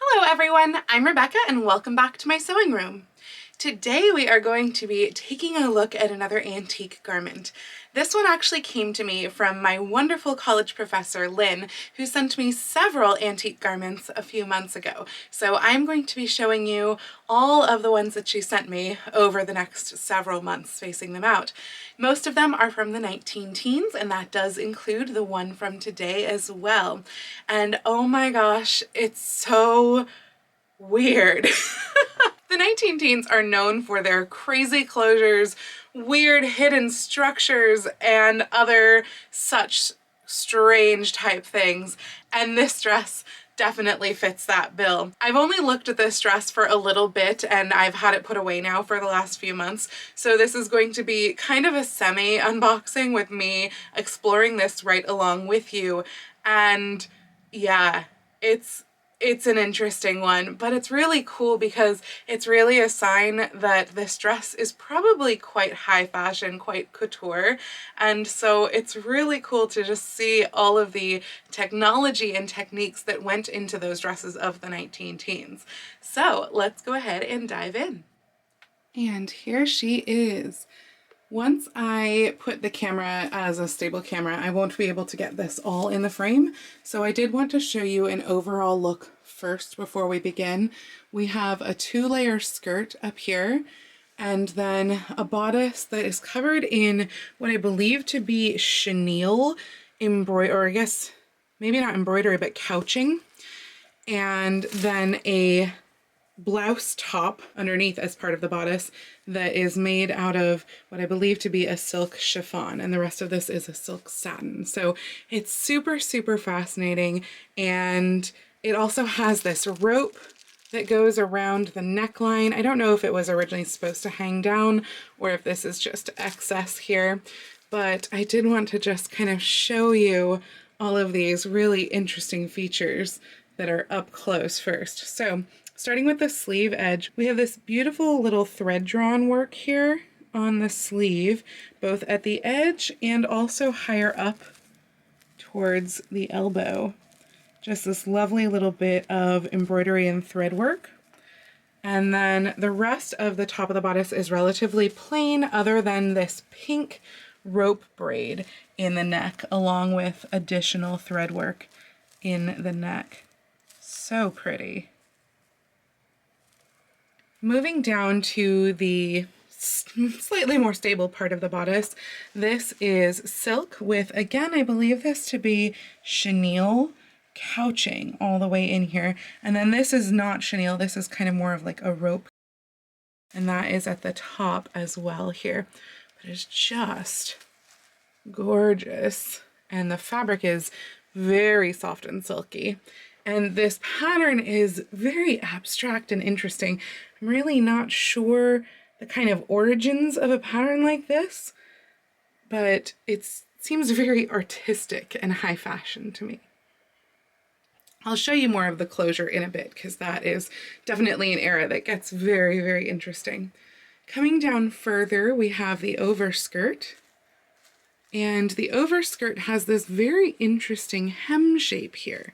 Hello everyone, I'm Rebecca and welcome back to my sewing room. Today we are going to be taking a look at another antique garment. This one actually came to me from my wonderful college professor, Lynn, who sent me several antique garments a few months ago. So I'm going to be showing you all of the ones that she sent me over the next several months, spacing them out. Most of them are from the 1910s, and that does include the one from today as well. And oh my gosh, it's so weird. The 1910s are known for their crazy closures, weird hidden structures, and other such strange type things, and this dress definitely fits that bill. I've only looked at this dress for a little bit and I've had it put away now for the last few months, so this is going to be kind of a semi-unboxing with me exploring this right along with you. And yeah, it's an interesting one, but it's really cool because it's really a sign that this dress is probably quite high fashion, quite couture, and so it's really cool to just see all of the technology and techniques that went into those dresses of the 1910s. So let's go ahead and dive in. And here she is. Once I put the camera as a stable camera, I won't be able to get this all in the frame, so I did want to show you an overall look first before we begin. We have a 2-layer skirt up here, and then a bodice that is covered in what I believe to be chenille embroidery, or I guess maybe not embroidery, but couching, and then a blouse top underneath as part of the bodice that is made out of what I believe to be a silk chiffon, and the rest of this is a silk satin. So it's super, super fascinating, and it also has this rope that goes around the neckline. I don't know if it was originally supposed to hang down or if this is just excess here, but I did want to just kind of show you all of these really interesting features that are up close first. So starting with the sleeve edge, we have this beautiful little thread drawn work here on the sleeve, both at the edge and also higher up towards the elbow. Just this lovely little bit of embroidery and thread work. And then the rest of the top of the bodice is relatively plain, other than this pink rope braid in the neck, along with additional thread work in the neck. So pretty. Moving down to the slightly more stable part of the bodice, this is silk with, again, I believe this to be chenille couching all the way in here. And then this is not chenille, this is kind of more of like a rope. And that is at the top as well here. But it's just gorgeous. And the fabric is very soft and silky. And this pattern is very abstract and interesting. I'm really not sure the kind of origins of a pattern like this, but it seems very artistic and high fashion to me. I'll show you more of the closure in a bit because that is definitely an era that gets very, very interesting. Coming down further, we have the overskirt. And the overskirt has this very interesting hem shape here.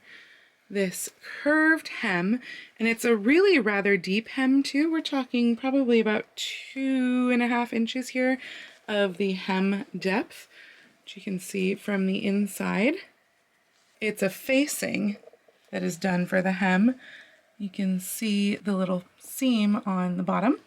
This curved hem, and it's a really rather deep hem too. We're talking probably about 2.5 inches here of the hem depth, which you can see from the inside. It's a facing that is done for the hem. You can see the little seam on the bottom.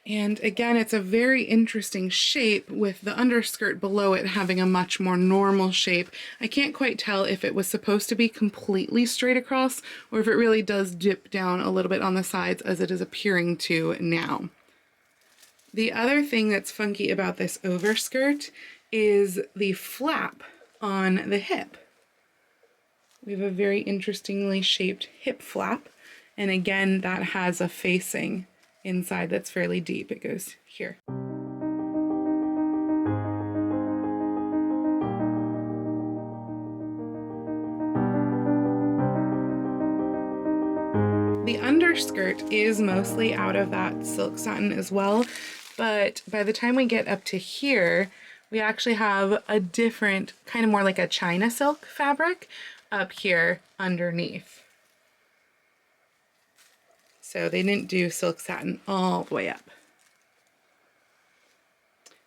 And again, it's a very interesting shape with the underskirt below it having a much more normal shape. I can't quite tell if it was supposed to be completely straight across or if it really does dip down a little bit on the sides as it is appearing to now. The other thing that's funky about this overskirt is the flap on the hip. We have a very interestingly shaped hip flap, and again, that has a facing inside that's fairly deep. It goes here. The underskirt is mostly out of that silk satin as well, but by the time we get up to here, we actually have a different, kind of more like a China silk fabric. up here underneath. So they didn't do silk satin all the way up.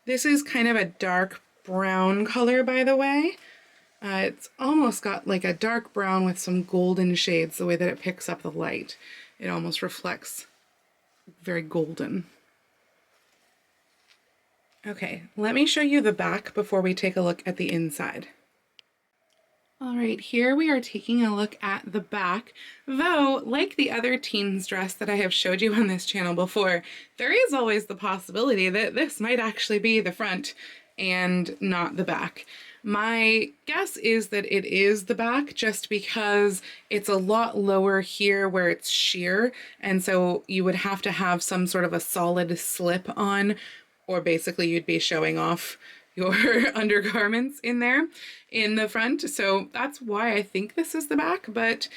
This is kind of a dark brown color, by the way. It's almost got like a dark brown with some golden shades, the way that it picks up the light. It almost reflects very golden. Okay, let me show you the back before we take a look at the inside. All right, here we are taking a look at the back, though like the other teens dress that I have showed you on this channel before, there is always the possibility that this might actually be the front and not the back. My guess is that it is the back just because it's a lot lower here where it's sheer, and so you would have to have some sort of a solid slip on, or basically you'd be showing off your undergarments in there in the front. So that's why I think this is the back, but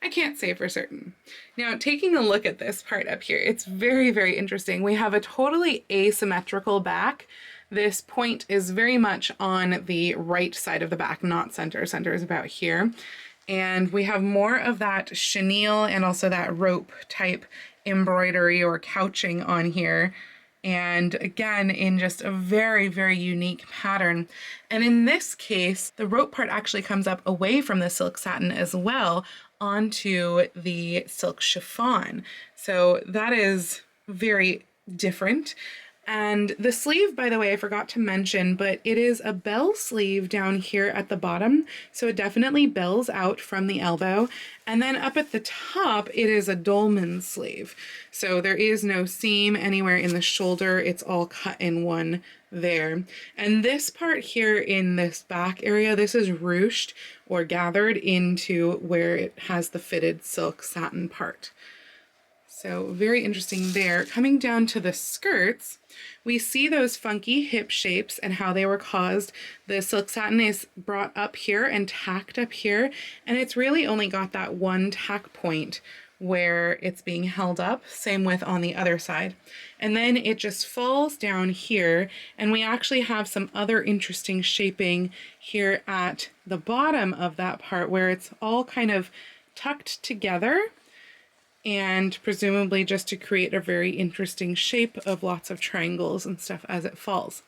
I can't say for certain. Now, taking a look at this part up here, it's very, very interesting. We have a totally asymmetrical back. This point is very much on the right side of the back, not center. Center is about here. And we have more of that chenille and also that rope type embroidery or couching on here. And again, in just a very, very unique pattern. And in this case, the rope part actually comes up away from the silk satin as well onto the silk chiffon. So that is very different. And the sleeve, by the way, I forgot to mention, but it is a bell sleeve down here at the bottom. So it definitely bells out from the elbow. And then up at the top, it is a dolman sleeve. So there is no seam anywhere in the shoulder. It's all cut in one there. And this part here in this back area, this is ruched or gathered into where it has the fitted silk satin part. So very interesting there. Coming down to the skirts, we see those funky hip shapes and how they were caused. The silk satin is brought up here and tacked up here, and it's really only got that one tack point where it's being held up, same with on the other side. And then it just falls down here, and we actually have some other interesting shaping here at the bottom of that part where it's all kind of tucked together, and presumably just to create a very interesting shape of lots of triangles and stuff as it falls.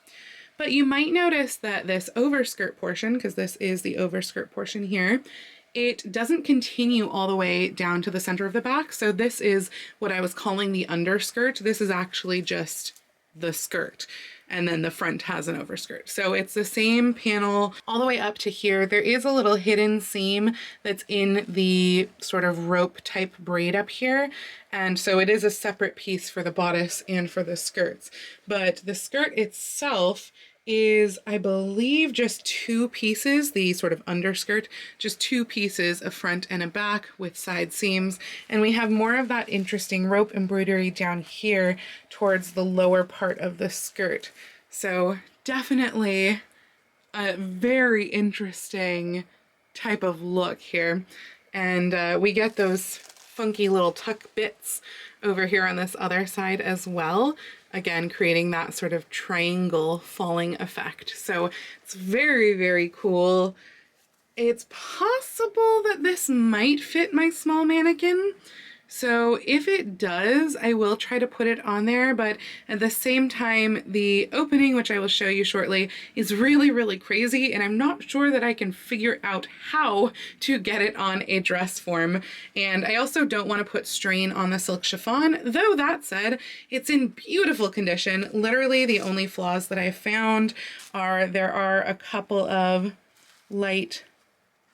But you might notice that this overskirt portion, because this is the overskirt portion here, it doesn't continue all the way down to the center of the back. So this is what I was calling the underskirt. This is actually just the skirt. And then the front has an overskirt. So it's the same panel all the way up to here. There is a little hidden seam that's in the sort of rope type braid up here. And so it is a separate piece for the bodice and for the skirts. But the skirt itself is, I believe, just two pieces, the sort of underskirt, just two pieces, a front and a back with side seams. And we have more of that interesting rope embroidery down here towards the lower part of the skirt. So definitely a very interesting type of look here. And we get those funky little tuck bits over here on this other side as well. Again, creating that sort of triangle falling effect. So it's very, very cool. It's possible that this might fit my small mannequin. So if it does, I will try to put it on there, but at the same time, the opening, which I will show you shortly, is really, really crazy, and I'm not sure that I can figure out how to get it on a dress form. And I also don't want to put strain on the silk chiffon, though that said, it's in beautiful condition. Literally the only flaws that I found are there are a couple of light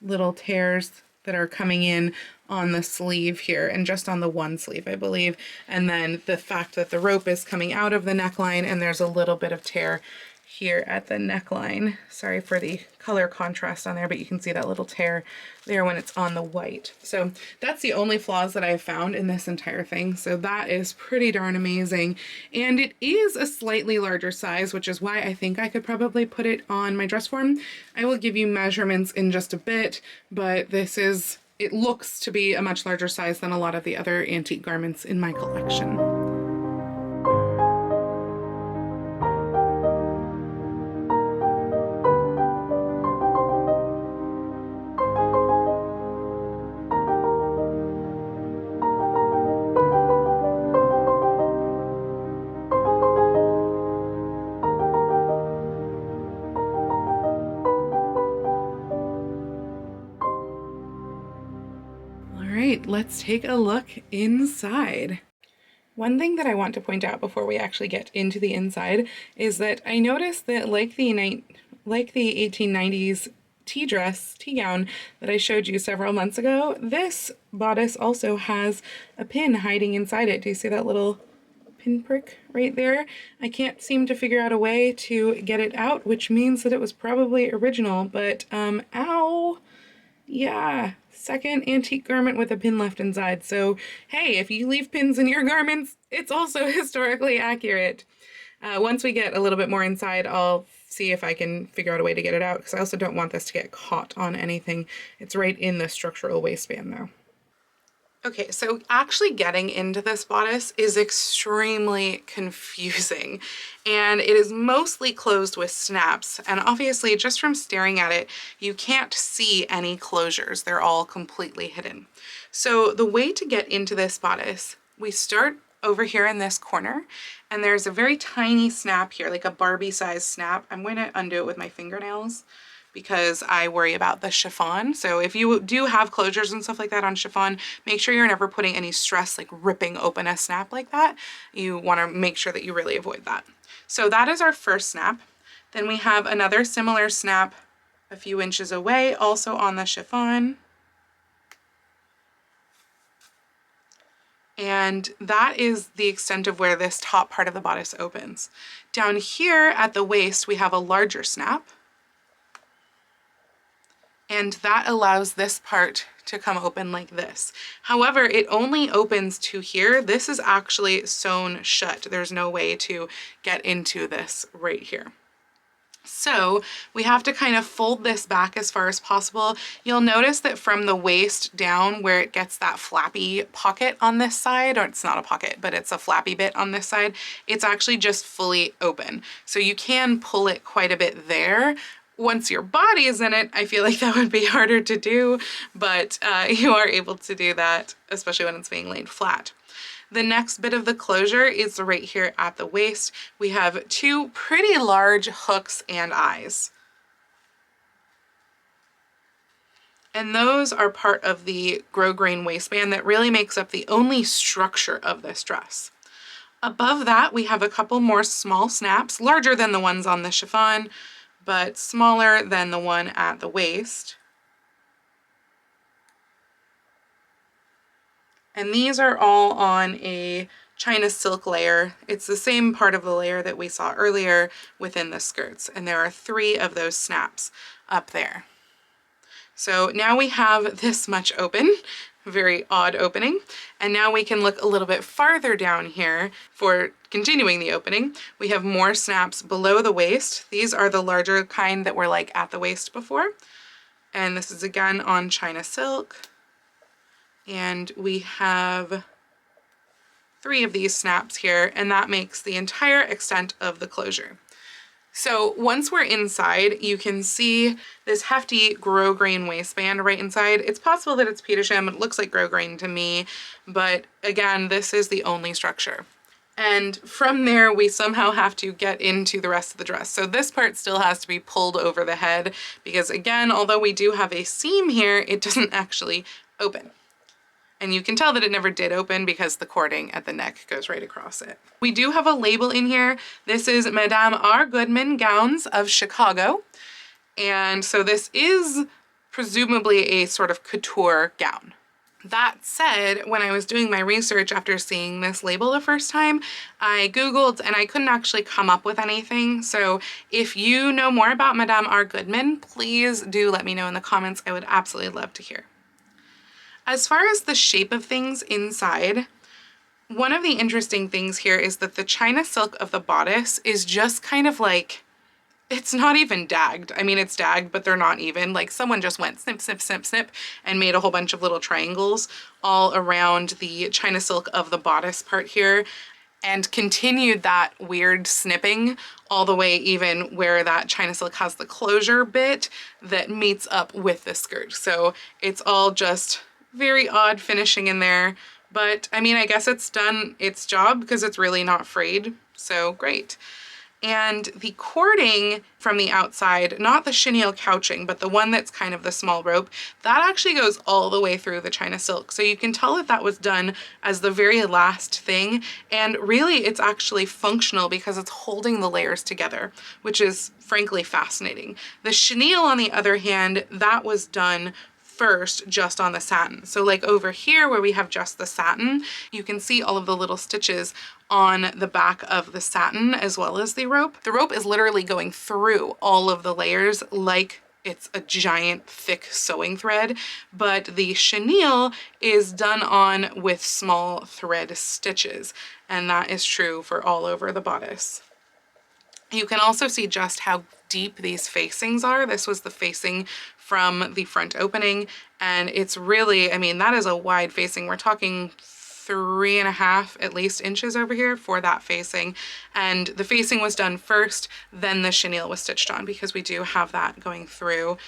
little tears that are coming in on the sleeve here, and just on the one sleeve, I believe. And then the fact that the rope is coming out of the neckline and there's a little bit of tear here at the neckline. Sorry for the color contrast on there, but you can see that little tear there when it's on the white. So that's the only flaws that I've found in this entire thing. So that is pretty darn amazing. And it is a slightly larger size, which is why I think I could probably put it on my dress form. I will give you measurements in just a bit, but this is, it looks to be a much larger size than a lot of the other antique garments in my collection. right, let's take a look inside. One thing that I want to point out before we actually get into the inside is that I noticed that like the 1890s tea gown that I showed you several months ago, this bodice also has a pin hiding inside it. Do you see that little pinprick right there? I can't seem to figure out a way to get it out, which means that it was probably original, but ow! Yeah, second antique garment with a pin left inside. So, hey, if you leave pins in your garments, it's also historically accurate. Once we get a little bit more inside, I'll see if I can figure out a way to get it out, because I also don't want this to get caught on anything. It's right in the structural waistband though. Okay, so actually getting into this bodice is extremely confusing, and it is mostly closed with snaps, and obviously just from staring at it you can't see any closures. They're all completely hidden. So the way to get into this bodice, we start over here in this corner, and there's a very tiny snap here, like a Barbie sized snap. I'm going to undo it with my fingernails because I worry about the chiffon. So if you do have closures and stuff like that on chiffon, make sure you're never putting any stress, like ripping open a snap like that. You want to make sure that you really avoid that. So that is our first snap. Then we have another similar snap a few inches away, also on the chiffon. And that is the extent of where this top part of the bodice opens. Down here at the waist, we have a larger snap. And that allows this part to come open like this. However, it only opens to here. This is actually sewn shut. There's no way to get into this right here. So we have to kind of fold this back as far as possible. You'll notice that from the waist down where it gets that flappy pocket on this side, or it's not a pocket, but it's a flappy bit on this side, it's actually just fully open. So you can pull it quite a bit there. Once your body is in it, I feel like that would be harder to do, but you are able to do that, especially when it's being laid flat. The next bit of the closure is right here at the waist. We have two pretty large hooks and eyes. And those are part of the grosgrain waistband that really makes up the only structure of this dress. Above that, we have a couple more small snaps, larger than the ones on the chiffon, but smaller than the one at the waist. And these are all on a China silk layer. It's the same part of the layer that we saw earlier within the skirts, and there are 3 of those snaps up there. So now we have this much open, very odd opening, and now we can look a little bit farther down here for continuing the opening. We have more snaps below the waist. These are the larger kind that were like at the waist before, and this is again on China silk. And we have 3 of these snaps here, and that makes the entire extent of the closure. So once we're inside, you can see this hefty grosgrain waistband right inside. It's possible that it's Petersham. It looks like grosgrain to me, but again, this is the only structure. And from there, we somehow have to get into the rest of the dress. So this part still has to be pulled over the head because, again, although we do have a seam here, it doesn't actually open. And you can tell that it never did open because the cording at the neck goes right across it. We do have a label in here. This is Madame R. Goodman Gowns of Chicago. And so this is presumably a sort of couture gown. That said, when I was doing my research after seeing this label the first time, I Googled and I couldn't actually come up with anything. So if you know more about Madame R. Goodman, please do let me know in the comments. I would absolutely love to hear. As far as the shape of things inside, one of the interesting things here is that the China silk of the bodice is just kind of like, it's not even dagged. I mean, it's dagged, but they're not even. Like someone just went snip, snip, snip, snip, and made a whole bunch of little triangles all around the China silk of the bodice part here, and continued that weird snipping all the way even where that China silk has the closure bit that meets up with the skirt. So it's all just very odd finishing in there, but I mean, I guess it's done its job because it's really not frayed, so great. And the cording from the outside, not the chenille couching, but the one that's kind of the small rope, that actually goes all the way through the China silk. So you can tell that that was done as the very last thing. And really it's actually functional because it's holding the layers together, which is frankly fascinating. The chenille, on the other hand, that was done first just on the satin. So like over here where we have just the satin, you can see all of the little stitches on the back of the satin as well as the rope. The rope is literally going through all of the layers like it's a giant thick sewing thread, but the chenille is done on with small thread stitches, and that is true for all over the bodice. You can also see just how deep these facings are. This was the facing from the front opening, and it's really, I mean, that is a wide facing. We're talking 3.5 at least inches over here for that facing, and the facing was done first, then the chenille was stitched on, because we do have that going through.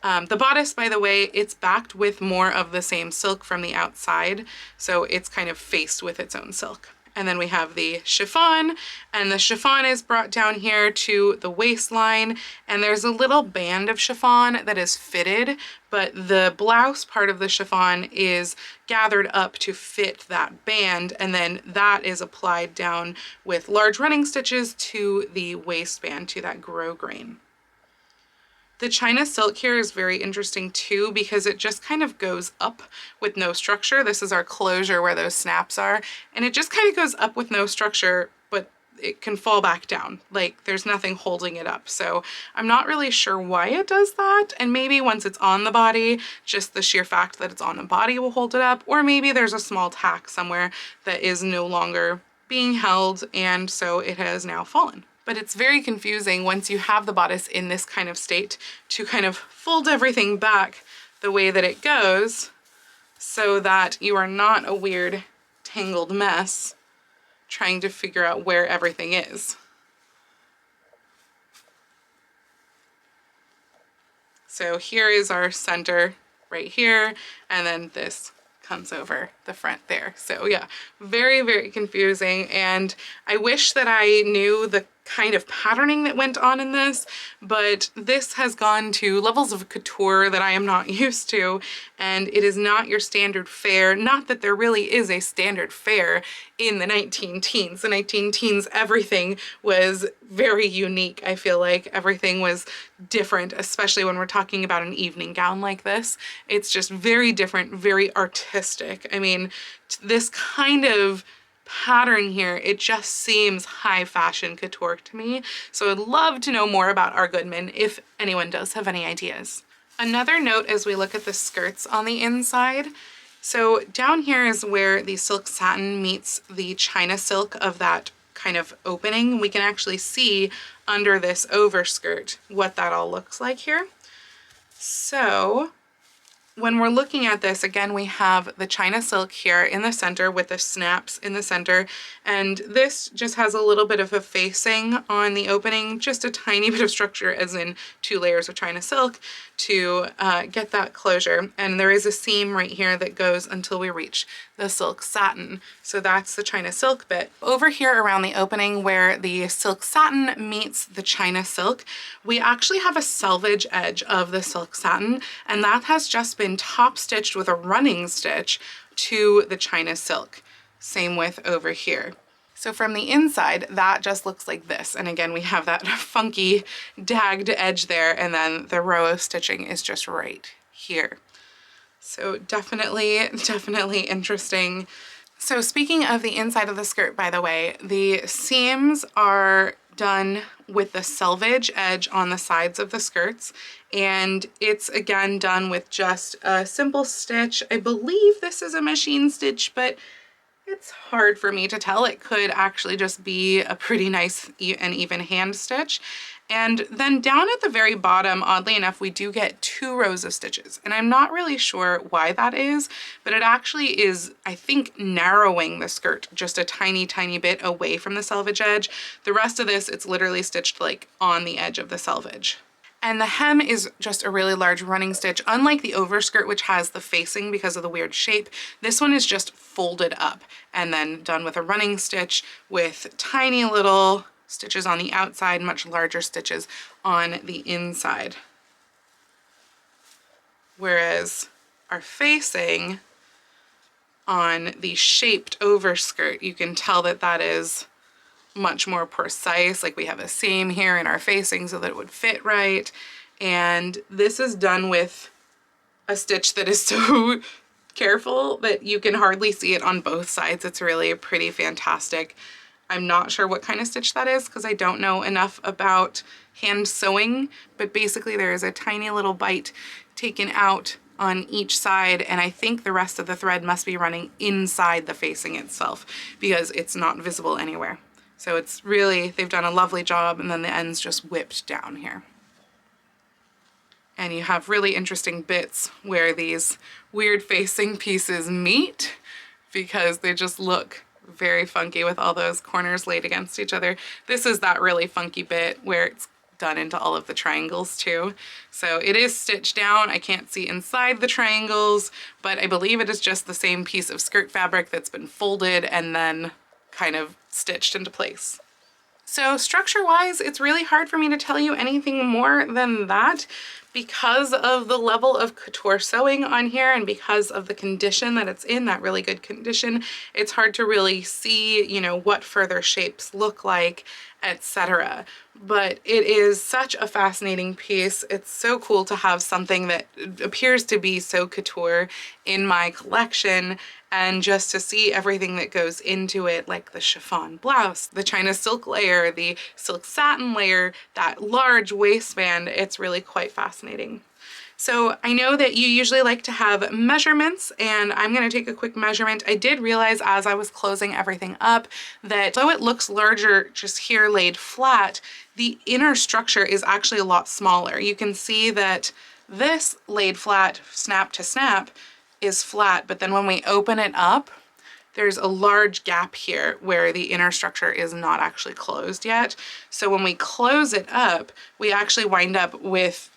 The bodice, by the way, it's backed with more of the same silk from the outside, so it's kind of faced with its own silk. And then we have the chiffon, and the chiffon is brought down here to the waistline, and there's a little band of chiffon that is fitted, but the blouse part of the chiffon is gathered up to fit that band, and then that is applied down with large running stitches to the waistband, to that grosgrain. The China silk here is very interesting too, because it just kind of goes up with no structure. This is our closure where those snaps are, and it just kind of goes up with no structure, but it can fall back down. Like there's nothing holding it up. So I'm not really sure why it does that. And maybe once it's on the body, just the sheer fact that it's on the body will hold it up. Or maybe there's a small tack somewhere that is no longer being held, and so it has now fallen. But it's very confusing once you have the bodice in this kind of state to kind of fold everything back the way that it goes so that you are not a weird tangled mess trying to figure out where everything is. So here is our center right here, and then this comes over the front there. So yeah, very, very confusing. And I wish that I knew the kind of patterning that went on in this, but this has gone to levels of couture that I am not used to, and it is not your standard fare. Not that there really is a standard fare in the 1910s. The 1910s, everything was very unique. I feel like everything was different, especially when we're talking about an evening gown like this. It's just very different, very artistic. I mean, this kind of pattern here, it just seems high fashion couture to me. So I'd love to know more about our Goodman if anyone does have any ideas. Another note as we look at the skirts on the inside. So down here is where the silk satin meets the China silk of that kind of opening. We can actually see under this overskirt what that all looks like here. So when we're looking at this, again, we have the China silk here in the center with the snaps in the center, and this just has a little bit of a facing on the opening, just a tiny bit of structure, as in 2 layers of China silk to get that closure. And there is a seam right here that goes until we reach the silk satin. So that's the China silk bit. Over here around the opening where the silk satin meets the China silk, we actually have a selvage edge of the silk satin, and that has just been top stitched with a running stitch to the China silk. Same with over here. So from the inside, that just looks like this. And again, we have that funky dagged edge there, and then the row of stitching is just right here. So definitely interesting. So speaking of the inside of the skirt, by the way, the seams are done with the selvage edge on the sides of the skirts, and it's again done with just a simple stitch. I believe this is a machine stitch, but it's hard for me to tell. It could actually just be a pretty nice and even hand stitch. And then down at the very bottom, oddly enough, we do get 2 rows of stitches. And I'm not really sure why that is, but it actually is, I think, narrowing the skirt just a tiny, tiny bit away from the selvage edge. The rest of this, it's literally stitched like on the edge of the selvage. And the hem is just a really large running stitch. Unlike the overskirt, which has the facing because of the weird shape, this one is just folded up and then done with a running stitch with tiny little stitches on the outside, much larger stitches on the inside. Whereas our facing on the shaped over skirt, you can tell that that is much more precise. Like we have a seam here in our facing so that it would fit right. And this is done with a stitch that is so careful that you can hardly see it on both sides. It's really pretty fantastic. I'm not sure what kind of stitch that is because I don't know enough about hand sewing, but basically there is a tiny little bite taken out on each side, and I think the rest of the thread must be running inside the facing itself because it's not visible anywhere. So it's really, they've done a lovely job, and then the ends just whipped down here. And you have really interesting bits where these weird facing pieces meet because they just look very funky with all those corners laid against each other. This is that really funky bit where it's done into all of the triangles too. So it is stitched down. I can't see inside the triangles, but I believe it is just the same piece of skirt fabric that's been folded and then kind of stitched into place. So structure-wise, it's really hard for me to tell you anything more than that because of the level of couture sewing on here and because of the condition that it's in, that really good condition. It's hard to really see, you know, what further shapes look like, etc. But it is such a fascinating piece. It's so cool to have something that appears to be so couture in my collection, and just to see everything that goes into it, like the chiffon blouse, the China silk layer, the silk satin layer, that large waistband. It's really quite fascinating. So I know that you usually like to have measurements, and I'm going to take a quick measurement. I did realize as I was closing everything up that though it looks larger just here laid flat, the inner structure is actually a lot smaller. You can see that this laid flat, snap to snap, is flat, but then when we open it up, there's a large gap here where the inner structure is not actually closed yet. So when we close it up, we actually wind up with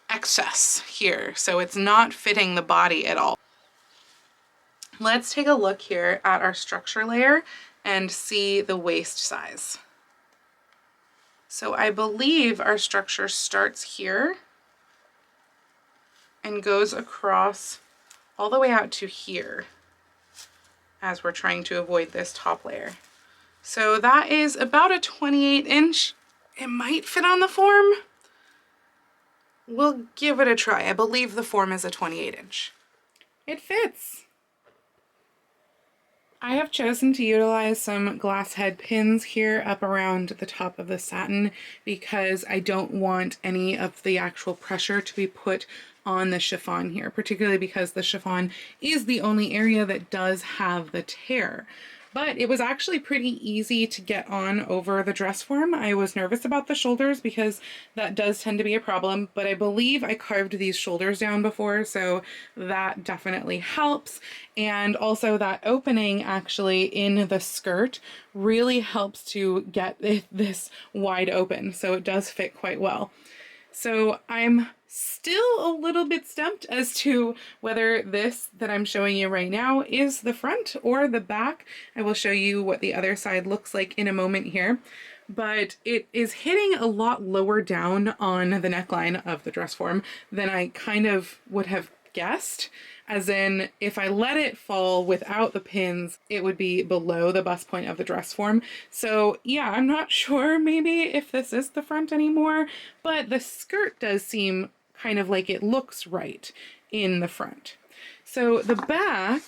excess here. So it's not fitting the body at all. Let's take a look here at our structure layer and see the waist size. So I believe our structure starts here and goes across all the way out to here as we're trying to avoid this top layer. So that is about a 28 inch. It might fit on the form. We'll give it a try. I believe the form is a 28 inch. It fits. I have chosen to utilize some glass head pins here up around the top of the satin because I don't want any of the actual pressure to be put on the chiffon here, particularly because the chiffon is the only area that does have the tear. But it was actually pretty easy to get on over the dress form. I was nervous about the shoulders because that does tend to be a problem, but I believe I carved these shoulders down before, so that definitely helps. And also that opening actually in the skirt really helps to get this wide open, so it does fit quite well. So I'm still a little bit stumped as to whether this that I'm showing you right now is the front or the back. I will show you what the other side looks like in a moment here, but it is hitting a lot lower down on the neckline of the dress form than I kind of would have guessed. As in, if I let it fall without the pins, it would be below the bust point of the dress form. So yeah, I'm not sure maybe if this is the front anymore, but the skirt does seem kind of like it looks right in the front. So the back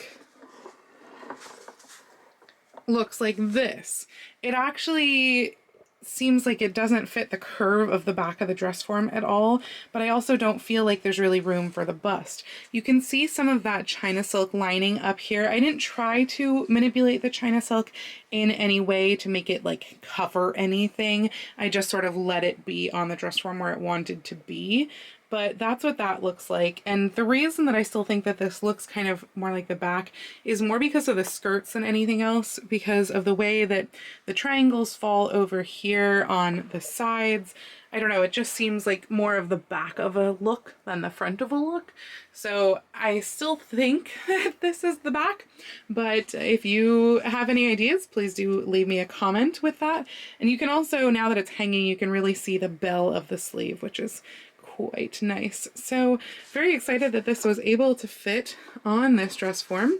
looks like this. It actually seems like it doesn't fit the curve of the back of the dress form at all, but I also don't feel like there's really room for the bust. You can see some of that China silk lining up here. I didn't try to manipulate the China silk in any way to make it like cover anything. I just sort of let it be on the dress form where it wanted to be. but that's what that looks like. And the reason that I still think that this looks kind of more like the back is more because of the skirts than anything else, because of the way that the triangles fall over here on the sides. I don't know, it just seems like more of the back of a look than the front of a look. So I still think that this is the back, but if you have any ideas, please do leave me a comment with that. And you can also, now that it's hanging, you can really see the bell of the sleeve, which is quite nice. So very excited that this was able to fit on this dress form.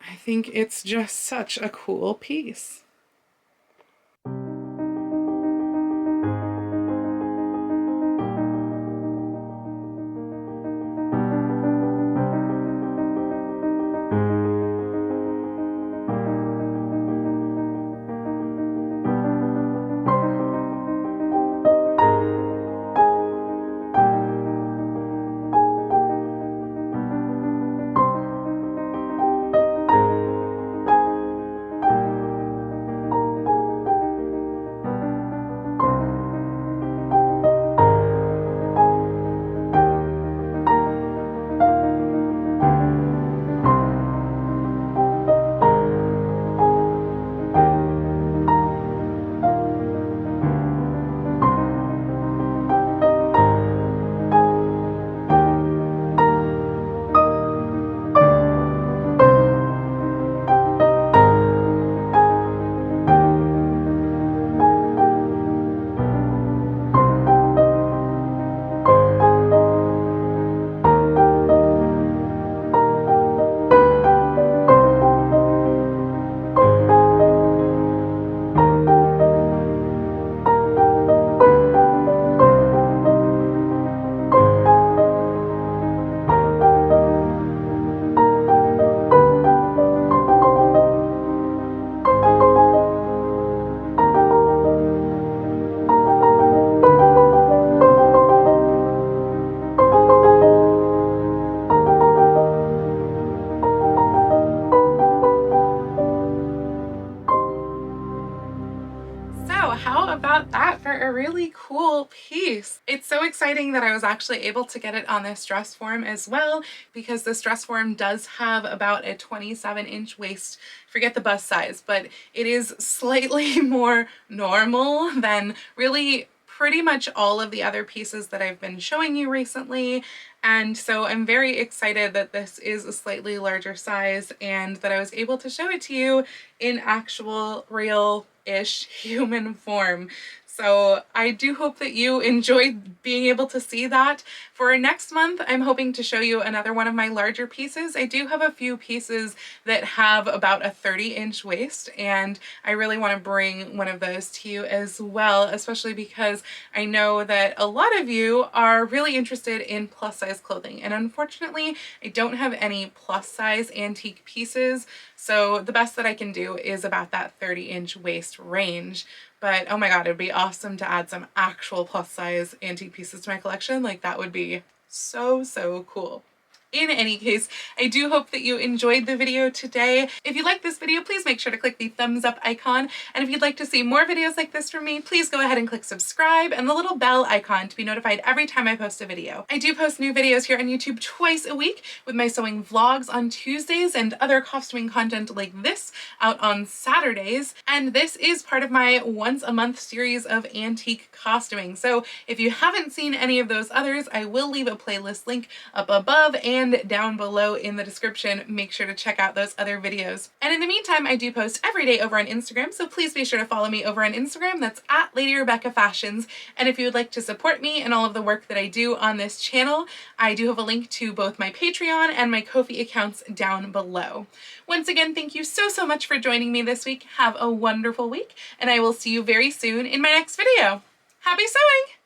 I think it's just such a cool piece. How about that for a really cool piece? It's so exciting that I was actually able to get it on this dress form as well, because this dress form does have about a 27-inch waist. Forget the bust size, but it is slightly more normal than really pretty much all of the other pieces that I've been showing you recently. And so I'm very excited that this is a slightly larger size and that I was able to show it to you in actual real-ish human form. So I do hope that you enjoyed being able to see that. For next month, I'm hoping to show you another one of my larger pieces. I do have a few pieces that have about a 30-inch waist, and I really want to bring one of those to you as well, especially because I know that a lot of you are really interested in plus size clothing, and unfortunately, I don't have any plus size antique pieces, so the best that I can do is about that 30-inch waist range. But oh my god, it'd be awesome to add some actual plus size antique pieces to my collection. Like, that would be so, so cool. In any case, I do hope that you enjoyed the video today. If you like this video, please make sure to click the thumbs up icon. And if you'd like to see more videos like this from me, please go ahead and click subscribe and the little bell icon to be notified every time I post a video. I do post new videos here on YouTube twice a week, with my sewing vlogs on Tuesdays and other costuming content like this out on Saturdays. And this is part of my once a month series of antique costuming. So if you haven't seen any of those others, I will leave a playlist link up above and down below in the description. Make sure to check out those other videos. And in the meantime, I do post every day over on Instagram, so please be sure to follow me over on Instagram. That's at Lady Rebecca Fashions. And if you would like to support me and all of the work that I do on this channel, I do have a link to both my Patreon and my Ko-fi accounts down below. Once again, thank you so, so much for joining me this week. Have a wonderful week, and I will see you very soon in my next video. Happy sewing!